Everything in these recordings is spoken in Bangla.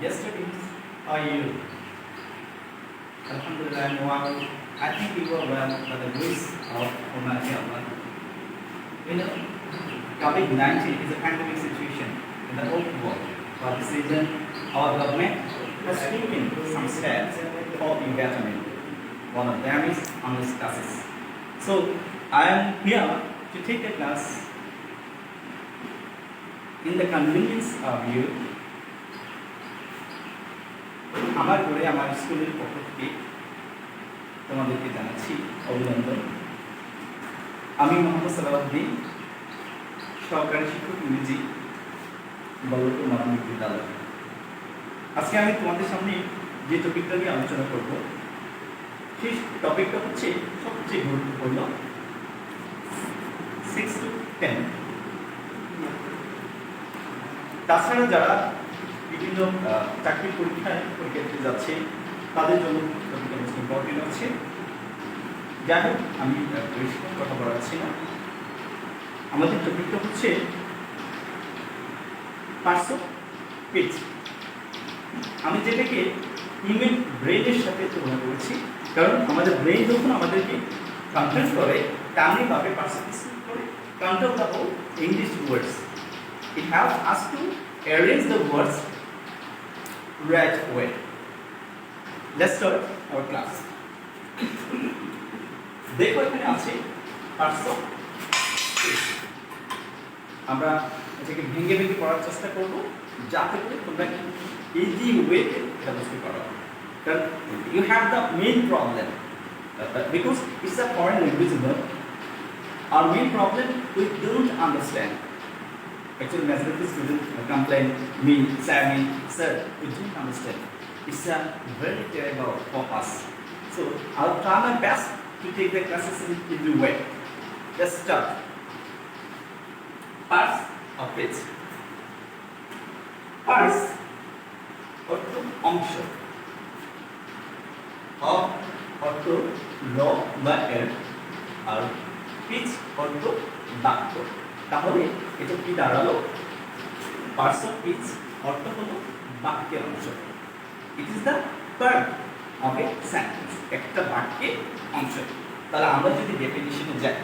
Yesterday, how are you? Alhamdulillah, I'm well. I think you are well by the grace of Almighty Allah. You know, COVID-19 is a pandemic situation in the whole world. For this reason, our government has taken some steps for the betterment. One of them is online classes. So, I am here to take a class in the convenience of you. আমার ঘরে আমার স্কুলের পক্ষ থেকে তোমাদেরকে জানাচ্ছি অভিনন্দন। আমি মোহাম্মদ সালাউদ্দিন, সহকারী শিক্ষক ইংরেজি, বল্লভপুর মাধ্যমিক বিদ্যালয়। আজকে আমি তোমাদের সামনে যে টপিকটা নিয়ে আলোচনা করব, সেই টপিকটা হচ্ছে সবচেয়ে গুরুত্বপূর্ণ 6 to 10। তাছাড়া যারা বিভিন্ন চাকরির পরীক্ষায় দিতে যাচ্ছে তাদের জন্য ইম্পর্টেন্ট আছে। যাই হোক, আমি বেশি কথা বলাচ্ছি না। আমাদের টপিকটা হচ্ছে পার্টস অফ স্পিচ। আমি যেটাকে হিউম্যান ব্রেনের সাথে তুলনা করেছি, কারণ আমাদের ব্রেন যখন আমাদেরকে কন্ট্রোল করে তেমনিভাবে পার্টস অফ স্পিচ করে control the whole English words. It helps us to arrange the words right way. Let's start our class. দেখো এখানে আছে পার্টস অফ স্পিচ। আমরা এটাকে ভেঙে ভেঙে পড়ার চেষ্টা করব যাতে করে তোমরা ইজি ওয়েতে এটা বুঝতে পারো। কারণ you have the main problem because it's a foreign language. Our main problem, we don't understand. Actually, majority students complain me, say, sir, we don't understand. It's a very terrible for us. So I'll try my best to take the classes in the way. Let's start. Parts of it. Parts অর্থ অংশ, অর্থ ল বা এর, আর পিচ অর্থ বাক্য। তাহলে এটা কি দাঁড়ালো? পার্টস অফ স্পিচ অর্থ হলো বাক্যের অংশ। It is the part of a sentence, একটা বাক্যের অংশ। তাহলে আমরা যদি ডেফিনিশনে যাই,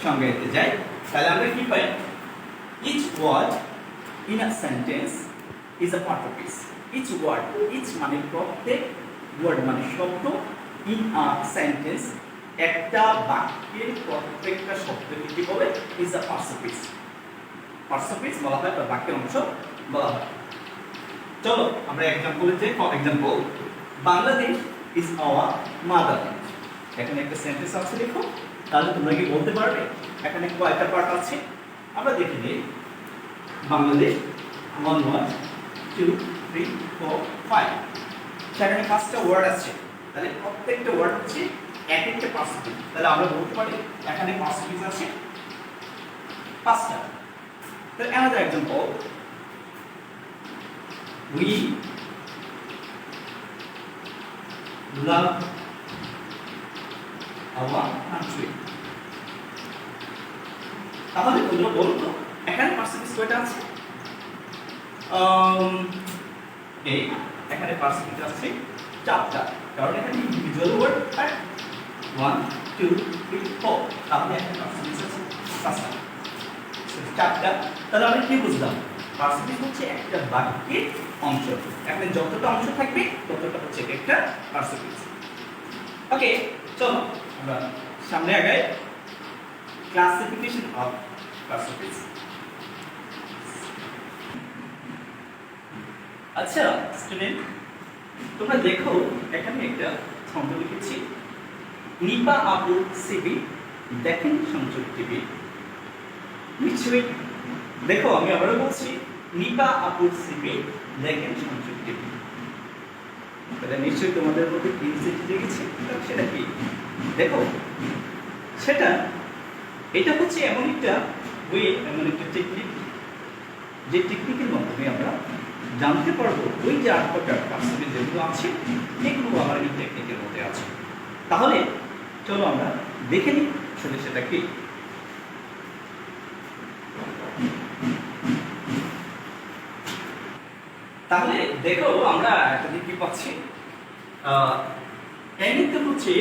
সংজ্ঞাতে যাই, তাহলে আমরা কি পাই? Each word in a sentence is a part of speech. Each word, each মানে প্রত্যেক, ওয়ার্ড মানে শব্দ, ইন আ সেন্টেন্স একটা বাক্যের প্রত্যেকটা শব্দকে কি বলে? Is a parts of speech. Parts of speech বলা হয় বা বাক্যের অংশ বলা হয়। চলো আমরা এক্সাম্পলে যাই। For example, Bangladesh is our motherland. এখানে একটা সেন্টেন্স আছে, দেখো। তাহলে তোমরা কি বলতে পারবে এখানে কয়টা পার্ট আছে? আমরা দেখে নিই। বাংলাদেশ 1 1 2 3 4 5, সেখানে 5টা ওয়ার্ড আছে। তাহলে প্রত্যেকটা ওয়ার্ড হচ্ছে এক একটা পার্টস অফ স্পিচ। তাহলে আমরা বলতে পারি এখানে পার্টস অফ স্পিচ আছে 5টা। তো another example, we love our country. তাহলে তোমরা বলো তো এখানে পার্টস অফ স্পিচ কয়টা আছে? এখানে পার্টস অফ স্পিচ আছে 4টা, কারণ এখানে ইন্ডিভিজুয়াল ওয়ার্ড আর 1 2 3 4। তাহলে এখানে পার্টস অফ স্পিচ আছে 5টা, 4টা। তাহলে আমরা কি বুঝলাম? পার্টস অফ স্পিচ হচ্ছে একটা বাক্যের অংশ। এখানে যতটা অংশ থাকবে ততটা হচ্ছে একটা পার্টস অফ স্পিচ। ওকে, চলো আমরা সামনে আগাই। Classification of parts of speech. আচ্ছা স্টুডেন্ট, তোমরা দেখো এখানে একটা ছন্দ লিখেছি, নিপা আপু সিবি দেখেন সংযোগ টিভি। নিশ্চয়ই দেখো, আমি আবারও বলছি, নিপা আপু সিবি দেখেন সংযোগ টিভি। তাহলে নিশ্চয়ই তোমাদের মধ্যে কিউরিওসিটি জেগেছে, সেটা কি? দেখো সেটা, এটা হচ্ছে এমন একটা ওয়ে, এমন একটা টেকনিক, যে টেকনিকের মাধ্যমে আমরা জানতে পারবো ওই যে 8টা পার্সেন্টেজ যেগুলো আছে এগুলো আমার এই টেকনিকের মধ্যে আছে। তাহলে চলো আমরা দেখে নিই সেটা কি। তাহলে দেখো আমরা একটা দিক কি পাচ্ছি, এনিতে হচ্ছে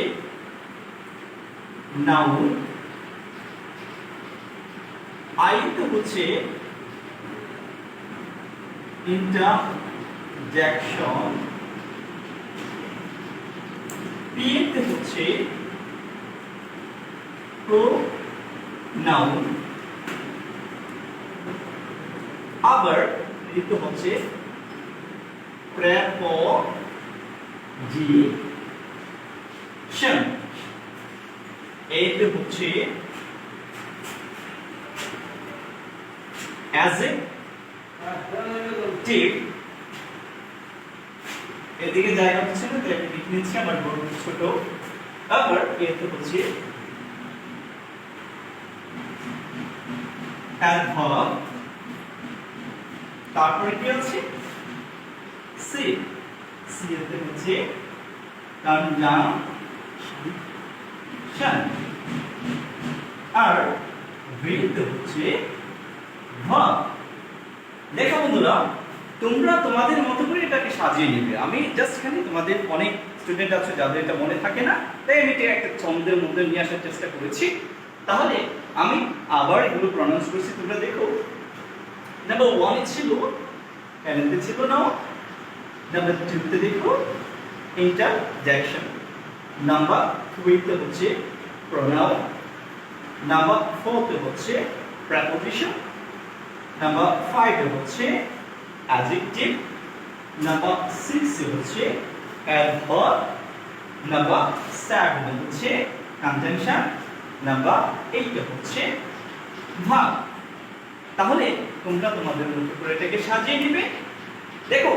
নাউন, আইতে হচ্ছে ইন্টারজেকশন, পিতে হচ্ছে প্রোনাউন, আবার এতে হচ্ছে প্রেপোজিশন, এতে হচ্ছে অ্যাডজেক্টিভ, এদিকে জায়গা হচ্ছে না তাই আমি লিখে নিচ্ছি আমার বড় ছোট, আবার এতে হচ্ছে অ্যাডভার্ব, তারপরে কি আছে সি, সি এতে হচ্ছে কনজাংশন, আর ভি তে হচ্ছে ভার্ব। দেখো বন্ধুরা, তোমরা তোমাদের মতো করে এটাকে সাজিয়ে নেবে। আমি জাস্ট এখানে তোমাদের অনেক স্টুডেন্ট আছে যাদের এটা মনে থাকে না, তাই আমি এটা একটা ছন্দের মধ্যে নিয়ে আসার চেষ্টা করেছি। তাহলে আমি আবার এগুলো প্রনাউন্স করছি, তোমরা দেখো। নাম্বার 1 এ ছিল এনতে ছিল নাও, নাম্বার 2 তে দেখো ইন্টারজেকশন, নাম্বার 3 তে হচ্ছে প্রোনাউন, নাম্বার 4 তে হচ্ছে প্রেপোজিশন, নাম্বার 5 এ হচ্ছে অ্যাডজেক্টিভ, নাম্বার 6 এ হচ্ছে অ্যাডভার্ব, নাম্বার 7 এ হচ্ছে কনজাংশন, নাম্বার 8 এ হচ্ছে ভার্ব। তাহলে তোমরা তোমাদের মতো করে এটাকে সাজিয়ে নেবে। দেখো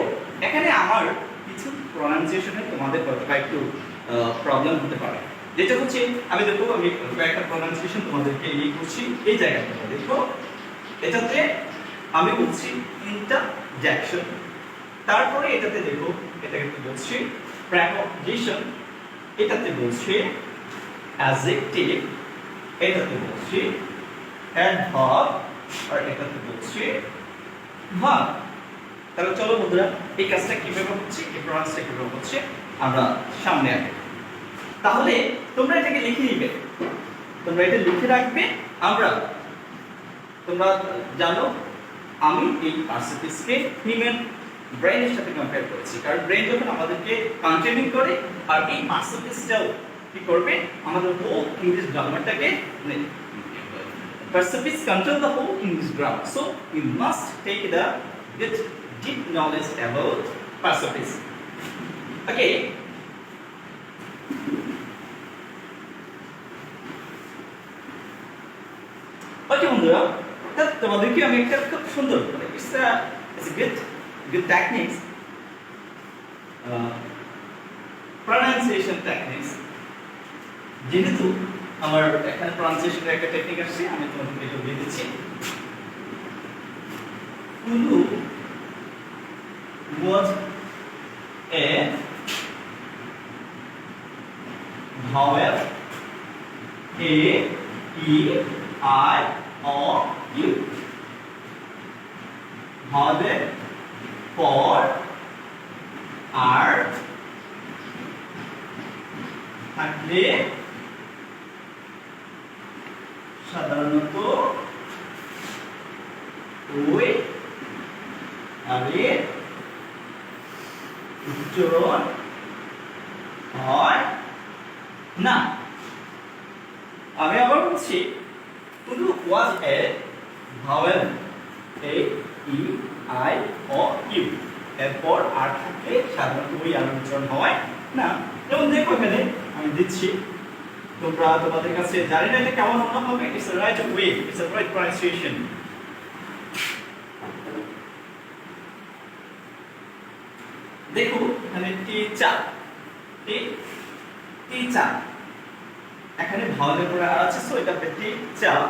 এখানে আমার কিছু প্রনাউন্সিয়েশনে তোমাদের কতটা একটু প্রবলেম হতে পারে, যেটা হচ্ছে আমি দেখো আমি একটা প্রনাউন্সিয়েশন তোমাদেরকে এই করছি, এই জায়গাটা দেখো, এটাতে আমি বলছি ইন্টারজেকশন, তারপরে এটাতে দেখো এটাকে বলছি প্রেপোজিশন, এটাতে বলছি অ্যাডজেক্টিভ, এটাতে বলছি অ্যাডভার্ব, আর এটাতে বলছি ভার্ব। তাহলে চলো বন্ধুরা এই কাজটা কিভাবে হচ্ছে, এই প্রনাউন্সটা কিভাবে হচ্ছে আমরা সামনে আগে। তাহলে তোমরা এটাকে লিখে নিবে, তোমরা এটা লিখে রাখবে। আমরা তোমরা জানো আমি এই পার্সেন্টেজকে হিউম্যান ব্রেইনের সাথে কম্পেয়ার করেছি, কারণ ব্রেইন যখন আমাদেরকে কন্ট্রিবিউট করে, আর এই পার্সেন্টেজটাও কি করবে আমাদের হোল ইংলিশ গ্রামারটাকে percentage control the whole English grammar. So we must take the get deep knowledge about percentage. Okay. Okay বন্ধুরা, তোমাদেরকে আমি একটা খুব সুন্দর মানে it's a good techniques, pronunciation techniques, যেহেতু আমার এখানে প্রনাউন্সিয়েশনের একটা টেকনিক আসছে, আমি তোমাদেরকে এটা দিয়ে দিচ্ছি। Ulu was a vowel, A, E, I, O, U. Vowel for R থাকলে সাধারণত ওই আগে উচ্চারণ হয় না। আমি আবার বলছি, Ulu was a vowel, A, E, I, O, U. এরপর আর থাকলে সাধারণত ওই আর উচ্চারণ হয় না। যেমন দেখো এখানে আমি দিচ্ছি, তোমরা তোমাদের কাছে জানি না এটা কেমন হবে, it's a right way, it's a right pronunciation. দেখো এখানে টিচার, টিচার এখানে ভাওয়ালের পরে আর আছে, সো এটা হবে টিচার।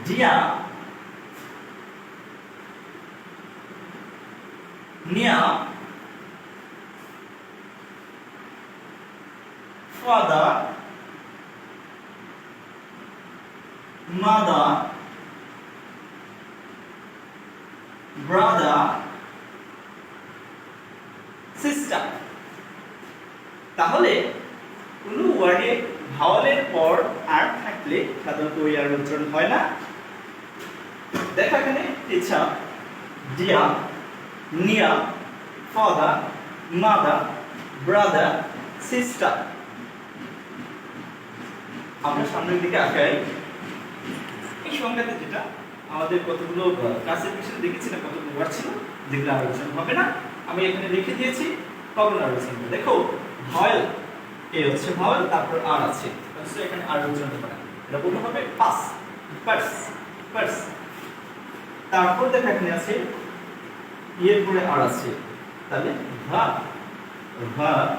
ডিয়া, নিয়া, father, mother, ব্রাদার, সিস্টার। তাহলে কোন ওয়ার্ডে ভাওয়ালের পর আর থাকলে সাধারণত ওই আর উচ্চারণ হয় না। দেখো এখানে teacher, dear, near, father, mother, brother, sister. আমরা সামনের দিকে আগাই। এই সংখ্যাতে যেটা আমাদের কতগুলো ক্লাসিফিকেশন দেখেছি না, কতগুলো ওয়ার্ড ছিল যেগুলো আলোচনা হবে না, আমি এখানে লিখে দিয়েছি কখন আলোচনা হবে। দেখো ভয়েল এ হচ্ছে ভয়েল, তারপর আর আছে, এখানে আর আলোচনা হবে না। এটা বলতে হবে পাস, পার্স, পার্স। তারপর দেখো এখানে আছে এর পরে আর আছে, তাহলে ভার্ব, ভার্ব।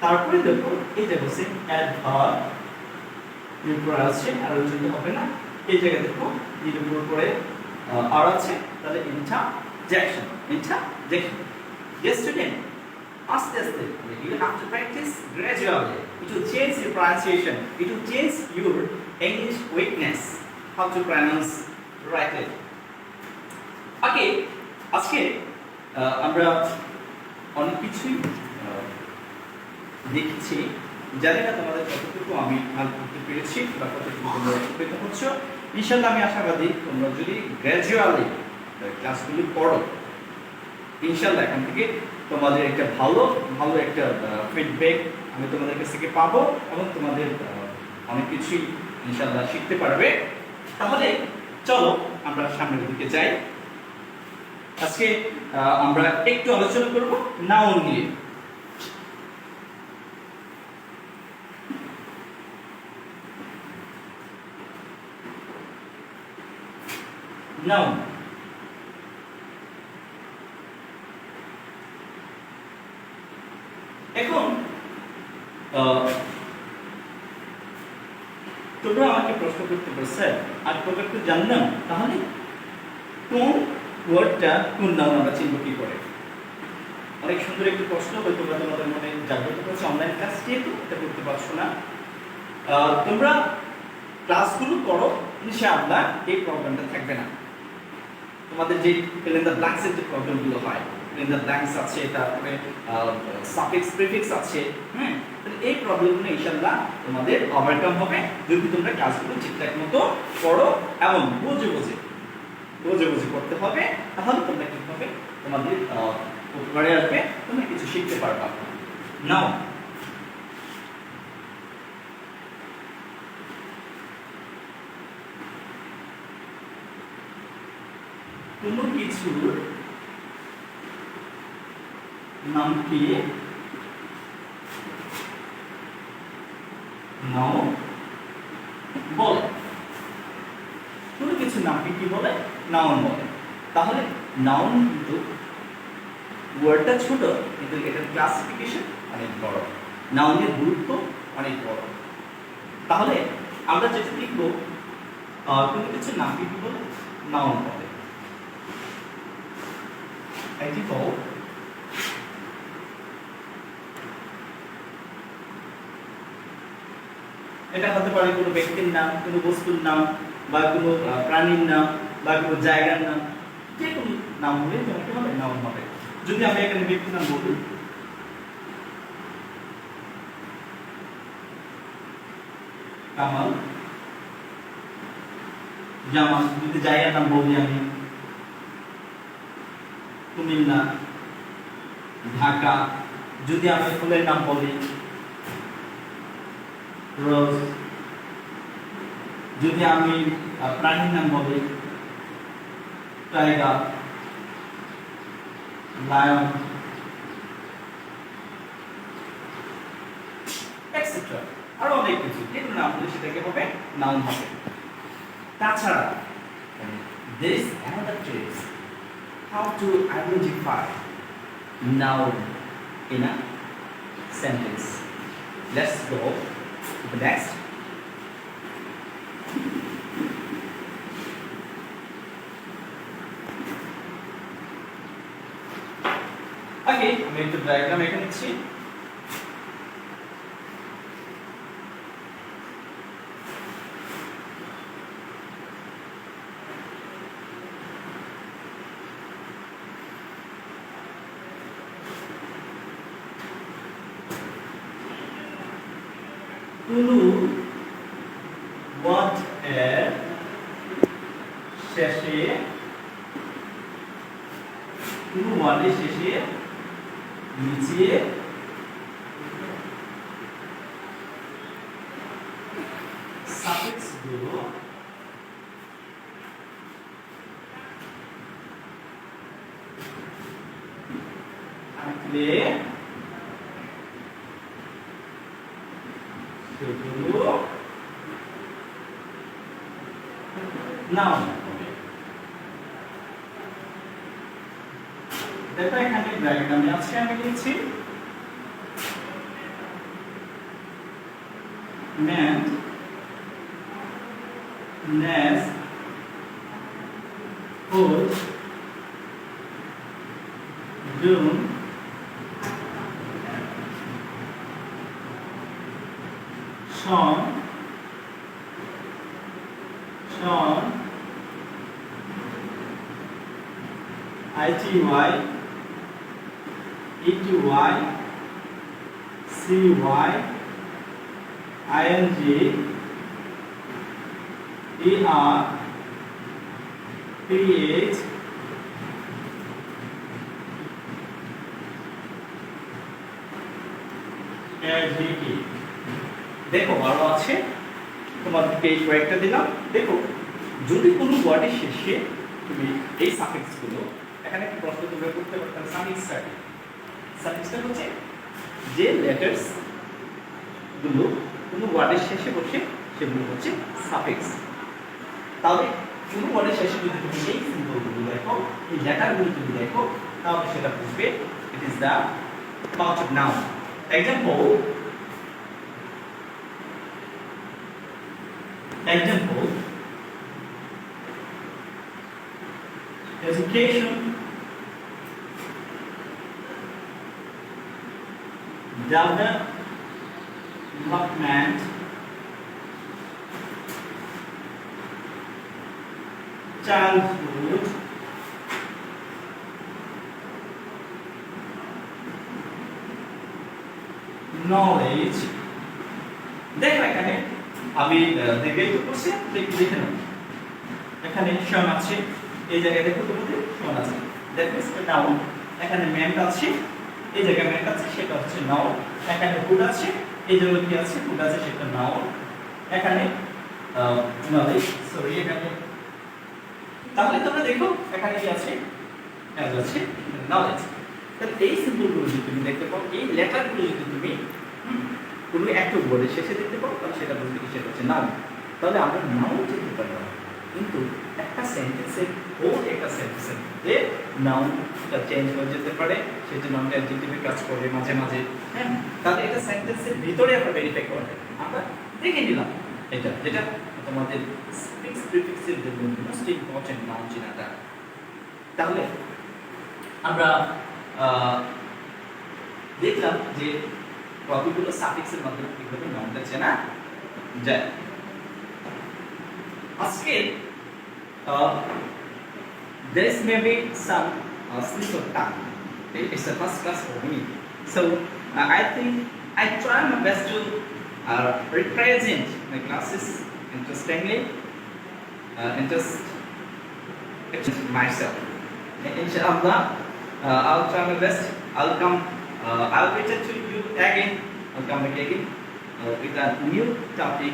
তারপরে দেখো এই যে বসে অ্যাডভার্ব, এর পরে আছে আর আলোচনা হবে না। এই জায়গায় দেখো এর উপরে আর আছে, তাহলে interjection, interjection. Yes student, ask this thing. You have to practice gradually. It will change your pronunciation. It will change your English weakness. How to pronounce rightly. Okay, আজকে আমরা অনেক কিছুই দেখেছি। জানি না তোমাদের কতটুকু আমি হাল করতে পেরেছি বা কতটুকু তোমরা উপকৃত হচ্ছ। ইনশাআল্লাহ আমি আশাবাদী তোমরা যদি গ্র্যাজুয়ালি ক্লাসগুলি পড়ো, ইনশাআল্লাহ এখান থেকে তোমাদের একটা ভালো একটা ফিডব্যাক আমি তোমাদের কাছ থেকে পাবো এবং তোমাদের অনেক কিছুই ইনশাআল্লাহ শিখতে পারবে। তাহলে চলো আমরা সামনের দিকে যাই। আজকে আমরা একটু আলোচনা করব নাউন নিয়ে। নাউন, এখন তোমরা আমাকে প্রশ্ন করতে পারো, স্যার আর প্রকার তো জানলাম, তাহলে কোন ওয়ার্ডটা কোন নাউন আমরা চিনব কি করে? অনেক সুন্দর একটি প্রশ্ন, হয়তো তোমরা তোমাদের মনে জাগ্রত করেছে। অনলাইন ক্লাস যেহেতু এটা করতে পারছো না, তোমরা ক্লাসগুলো করো, ইনশাআল্লাহ এই প্রবলেমটা থাকবে না। তোমাদের যে ফিল ইন দ্য ব্ল্যাঙ্কসের যে প্রবলেমগুলো হয়, ফিল ইন দ্য ব্ল্যাঙ্কস আছে, তারপরে সাফিক্স প্রিফিক্স আছে, তাহলে এই প্রবলেমগুলো ইনশাআল্লাহ তোমাদের ওভারকাম হবে যদি তোমরা ক্লাসগুলো ঠিকঠাক মতো পড়ো এবং বুঝে করতে হবে। তাহলে তোমরা কি হবে, তোমাদের উপকারে আসবে, তোমরা কিছু শিখতে পারবা। নাও কোনো কিছুর নামকে নাউন বলে। কোনো কিছুর নামকে কি বলে? নাউন বলে। তাহলে নাউন কিন্তু ওয়ার্ডটা ছোট, কিন্তু এটার ক্লাসিফিকেশন অনেক বড়, নাউনের গুরুত্ব অনেক বড়। তাহলে আমরা যেটা লিখবো, কোনো কিছুর নামকে কি বলে? নাউন বলে। এটা হতে পারে কোনো ব্যক্তির নাম, কোনো বস্তুর নাম, বা কোনো প্রাণীর নাম, বা কোনো জায়গার নাম, যে কোনো নাম হলে তোমাকে হবে নাউন হবে। যদি আমি এখানে ব্যক্তির নাম বলি, কামাল, জামাল। যদি জায়গার নাম বলি আমি, কুমিল্লা, ঢাকা। যদি আমি ফুলের নাম বলি, রোজ। যদি আমি প্রাণীর নাম বলি, টাইগার, লায়ন, এটসেট্রা। আরো অনেক কিছু, যে কোনো নাম বলি সেটাকে হবে নাউন হবে। তাছাড়া there is another trick how to identify noun in a sentence. Let's go to the next. Okay, আমি একটু ডায়াগ্রাম এখানে নিচ্ছি। কোনো ওয়ার্ড এর শেষে কোনো ওয়ার্ডের শেষে নিচে সাফিক্স গুলো থাকলে সেগুলো নাউন হবে। দেখো এখানে ডায়াগ্রামে আছে, আমি লিখছি ment ness hood tion Sean, ity, ety, cy, ing, er, ph, adjt। দেখো আরো আছে, তোমাদেরকে এই কয়েকটা দিলাম। দেখো যদি কোনো ওয়ার্ডের শেষে তুমি এই সাফিক্স গুলো, এখানে একটা প্রশ্ন তোমরা করতে পারতাম, সাফিক্সটা হচ্ছে যে লেটারস গুলো কোনো ওয়ার্ডের শেষে বসে সেগুলো হচ্ছে সাফিক্স। তাহলে কোনো ওয়ার্ডের শেষে যদি তুমি এই সিম্বলগুলো দেখো, এই লেটারগুলো তুমি দেখো, তাহলে সেটা বুঝবে it is the part of noun. Example education, development, childhood, knowledge। দেখো এখানে আমি দেখে করছি, দেখে নাও এখানে শন আছে, এই জায়গায় দেখো তোমাদের শন আছে, দ্যাট মিন্স নাউন। এখানে ম্যান আছে, এই জায়গায় ম্যান আছে, সেটা হচ্ছে নাউন। এখানে ফুড আছে, এই জায়গায় কি আছে, ফুড আছে, সেটা নাউন। এখানে নলেজ, সরি এখানে, তাহলে তোমরা দেখো এখানে কি আছে, অ্যাজ আছে নলেজ। তাহলে এই সিম্বলগুলো যদি তুমি দেখতে পাও, এই লেটারগুলো যদি তুমি কোনো একটা ওয়ার্ডের শেষে দেখতে পাও, তাহলে সেটা বলতে কি, সেটা হচ্ছে নাউন। তাহলে আমরা নাউন চিনতে পারলাম, কিন্তু একটা সেন্টেন্সের একটা সেন্টেন্সের যে নাউনটা চেঞ্জ হয়ে যেতে পারে, সেই জন্য আমরা অ্যাডজেক্টিভে কাজ করে মাঝে মাঝে। হ্যাঁ, তাহলে এটা সেন্টেন্সের ভিতরে আমরা ভেরিফাই করতে আমরা দেখে নিলাম এটা, যেটা তোমাদের সাফিক্স প্রিফিক্সের জন্য মোস্ট ইম্পর্টেন্ট নাউন চেনাটা। তাহলে আমরা দেখলাম যে কতগুলো সাফিক্সের মাধ্যমে কিভাবে নাউনটা চেনা যায়। আজকে this may be some slip of tongue. It's the first class for me, so I think I try my best to represent my classes interestingly, interest myself. Inshallah, I'll try my best. I'll return to you again. I'll come back again with a new topic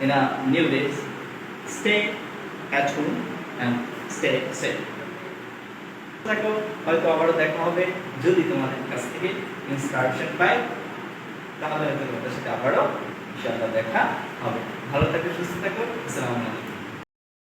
in a new days. Stay at home and stay safe. দেখো হয়তো আবারও দেখা হবে, যদি তোমাদের কাছ থেকে ইনস্পিরেশন পাই তাহলে হয়তো তোমাদের সাথে আবারও ইনশাআল্লাহ দেখা হবে। ভালো থাকো, সুস্থ থাকো। আসসালামু আলাইকুম।